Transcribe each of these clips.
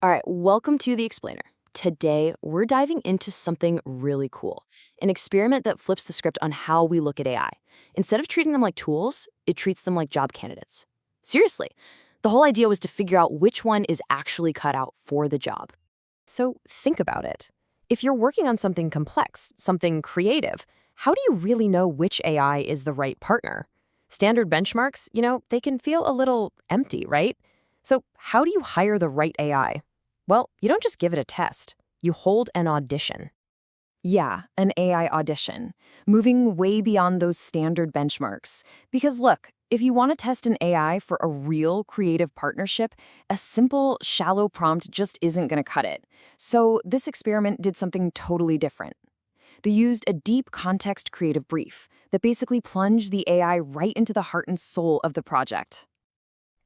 All right, welcome to The Explainer. Today, we're diving into something really cool, an experiment that flips the script on how we look at AI. Instead of treating them like tools, it treats them like job candidates. Seriously, the whole idea was to figure out which one is actually cut out for the job. So think about it. If you're working on something complex, something creative, how do you really know which AI is the right partner? Standard benchmarks, they can feel a little empty, right? So how do you hire the right AI? Well, you don't just give it a test. You hold an audition. Yeah, an AI audition, moving way beyond those standard benchmarks. Because look, if you want to test an AI for a real creative partnership, a simple, shallow prompt just isn't going to cut it. So this experiment did something totally different. They used a deep context creative brief that basically plunged the AI right into the heart and soul of the project.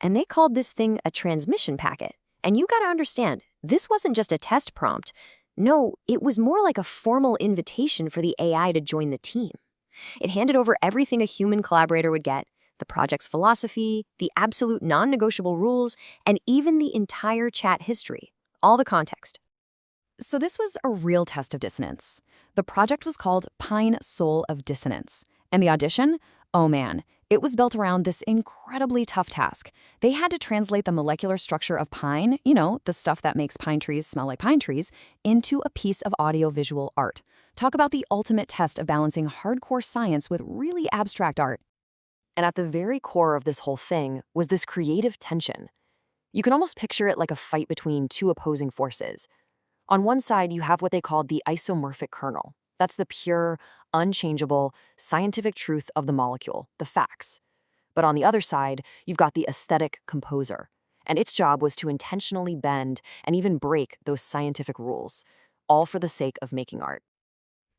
And they called this thing a transmission packet. And you gotta understand, this wasn't just a test prompt. No, it was more like a formal invitation for the AI to join the team. It handed over everything a human collaborator would get: the project's philosophy, the absolute non-negotiable rules, and even the entire chat history. All the context. So this was a real test of dissonance. The project was called Pine Soul of Dissonance. And the audition? Oh man, it was built around this incredibly tough task. They had to translate the molecular structure of pine, the stuff that makes pine trees smell like pine trees, into a piece of audiovisual art. Talk about the ultimate test of balancing hardcore science with really abstract art. And at the very core of this whole thing was this creative tension. You can almost picture it like a fight between two opposing forces. On one side, you have what they called the isomorphic kernel. That's the pure, unchangeable, scientific truth of the molecule, the facts. But on the other side, you've got the aesthetic composer, and its job was to intentionally bend and even break those scientific rules, all for the sake of making art.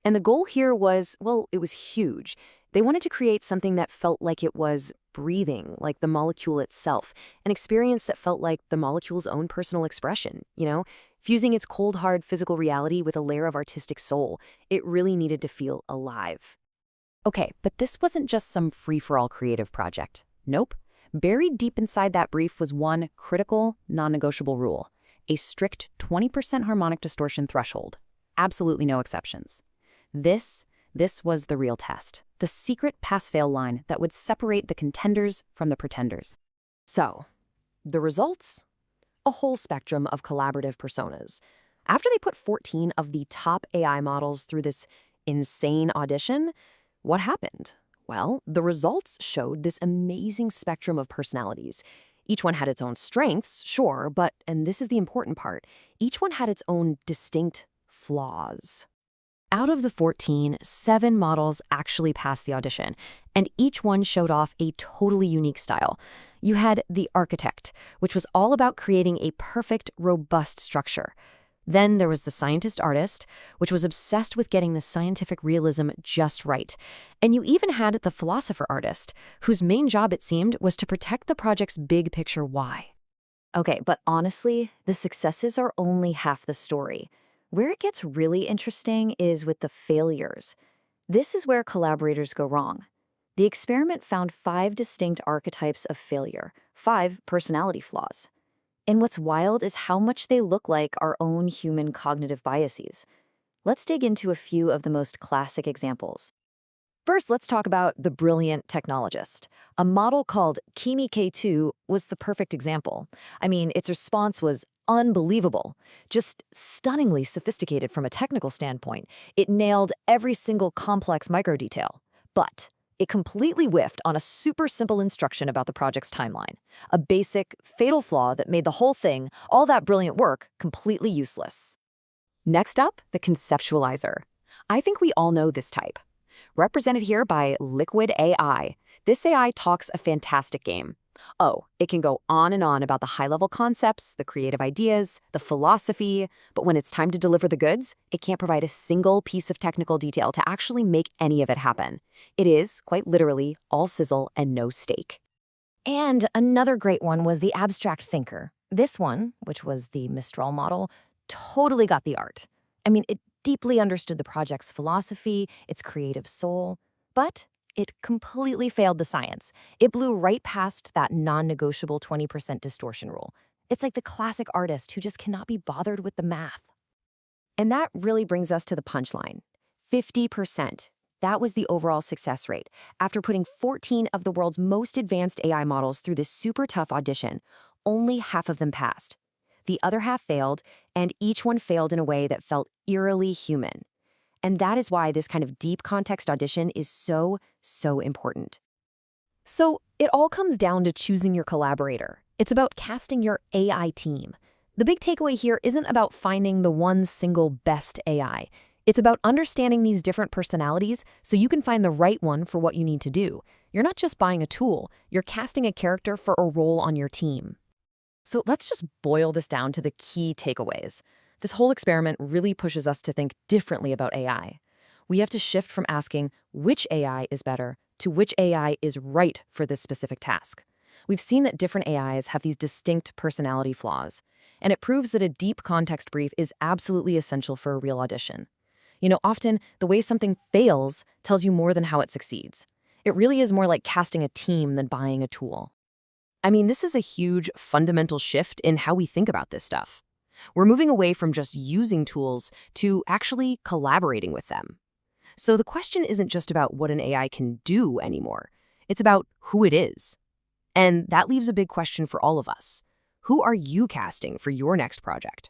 And the goal here was, well, it was huge. They wanted to create something that felt like it was breathing, like the molecule itself, an experience that felt like the molecule's own personal expression, fusing its cold, hard physical reality with a layer of artistic soul. It really needed to feel alive. Okay, but this wasn't just some free-for-all creative project. Nope. Buried deep inside that brief was one critical, non-negotiable rule: a strict 20% harmonic distortion threshold. Absolutely no exceptions. This was the real test, the secret pass-fail line that would separate the contenders from the pretenders. So, the results? A whole spectrum of collaborative personas. After they put 14 of the top AI models through this insane audition, what happened? Well, the results showed this amazing spectrum of personalities. Each one had its own strengths, sure, but, and this is the important part, each one had its own distinct flaws. Out of the 14, 7 models actually passed the audition, and each one showed off a totally unique style. You had the architect, which was all about creating a perfect, robust structure. Then there was the scientist-artist, which was obsessed with getting the scientific realism just right. And you even had the philosopher-artist, whose main job, it seemed, was to protect the project's big picture why. Okay, but honestly, the successes are only half the story. Where it gets really interesting is with the failures. This is where collaborators go wrong. The experiment found 5 distinct archetypes of failure, 5 personality flaws. And what's wild is how much they look like our own human cognitive biases. Let's dig into a few of the most classic examples. First, let's talk about the brilliant technologist. A model called Kimi K2 was the perfect example. I mean, its response was unbelievable, just stunningly sophisticated from a technical standpoint. It nailed every single complex micro detail. But it completely whiffed on a super simple instruction about the project's timeline, a basic, fatal flaw that made the whole thing, all that brilliant work, completely useless. Next up, the conceptualizer. I think we all know this type. Represented here by Liquid AI, this AI talks a fantastic game. Oh, it can go on and on about the high-level concepts, the creative ideas, the philosophy, but when it's time to deliver the goods, it can't provide a single piece of technical detail to actually make any of it happen. It is, quite literally, all sizzle and no steak. And another great one was the abstract thinker. This one, which was the Mistral model, totally got the art. I mean, it deeply understood the project's philosophy, its creative soul, but it completely failed the science. It blew right past that non-negotiable 20% distortion rule. It's like the classic artist who just cannot be bothered with the math. And that really brings us to the punchline. 50%. That was the overall success rate. After putting 14 of the world's most advanced AI models through this super tough audition, only half of them passed. The other half failed, and each one failed in a way that felt eerily human. And that is why this kind of deep context audition is so important. So it all comes down to choosing your collaborator. It's about casting your AI team. The big takeaway here isn't about finding the one single best AI. It's about understanding these different personalities so you can find the right one for what you need to do. You're not just buying a tool, you're casting a character for a role on your team. So let's just boil this down to the key takeaways. This whole experiment really pushes us to think differently about AI. We have to shift from asking which AI is better to which AI is right for this specific task. We've seen that different AIs have these distinct personality flaws, and it proves that a deep context brief is absolutely essential for a real audition. You know, often the way something fails tells you more than how it succeeds. It really is more like casting a team than buying a tool. I mean, this is a huge fundamental shift in how we think about this stuff. We're moving away from just using tools to actually collaborating with them. So the question isn't just about what an AI can do anymore. It's about who it is. And that leaves a big question for all of us. Who are you casting for your next project?